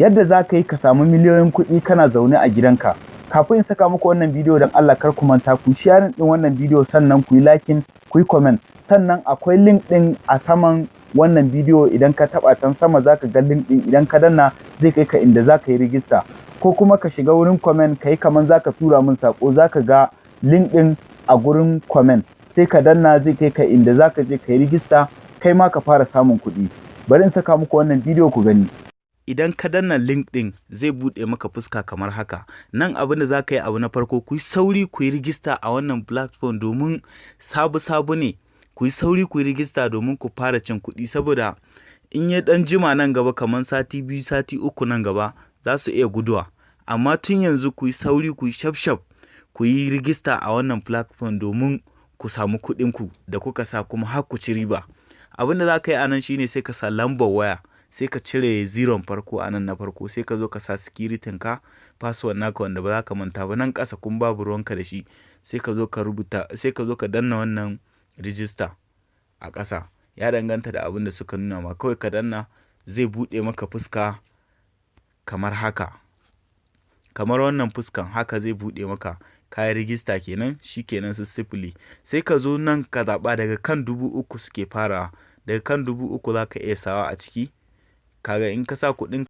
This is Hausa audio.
yadda za ka yi ka samu miliyoyin kuɗi kana zaune a gidanka. Kafin in saka muku wannan bidiyo don Allah kar ku manta ku sharing ɗin wannan bidiyo, sannan ku yi liking, ku yi comment. Sannan akwai link ɗin a saman wannan bidiyo, idan ka taɓa can sama za ka ga link ɗin, idan ka danna zai kai ka inda za ka yi rijista, ko kuma ka shiga wurin comment ka yi kaman za ka tura min saƙo, za ka ga link ɗin a gurin comment, sai ka danna zai kai ka inda za ka je ka yi rijista kai ma ka fara samun kuɗi. Bari in saka muku wannan bidiyo ku gani. Idan ka danna link ɗin zai buɗe maka fuska kamar haka. Nan abin da za ka yi abu na farko, ku yi sauri ku yi rijista a wannan platform domin sabu ne. Ku yi sauri ku yi rijista domin ku fara cin kuɗi, saboda in ya ɗan jima nan gaba kamar sati 2 sati 3 nan gaba za su iya guduwa. Amma tun yanzu ku yi sauri ku yi shaf ku yi rijista a wannan platform domin ku samu kuɗinku da kuka sa, kuma har ku ci riba. Abin da za ka yi a nan shine sai ka sa lambar waya, sai ka cire ziron farko a nan na farko, sai ka zo ka sa security ka, password naka wanda ba za ka manta ba. Nan ƙasa kun babu ruwanka da shi, sai ka zo ka rubuta, sai ka zo ka danna wannan register a ƙasa. Ya danganta da abin da suka nuna ma, kawai ka danna zai buɗe maka fuska kamar haka. Kamar wannan fuskan haka zai buɗe maka, kayan rijista kenan, shi kenan su sifili. Sai ka zo nan ka zaɓa daga kan 3,000 suke farawa, daga kan 3,000 za ka iya sawa a ciki. Kaga in ka sa kuɗin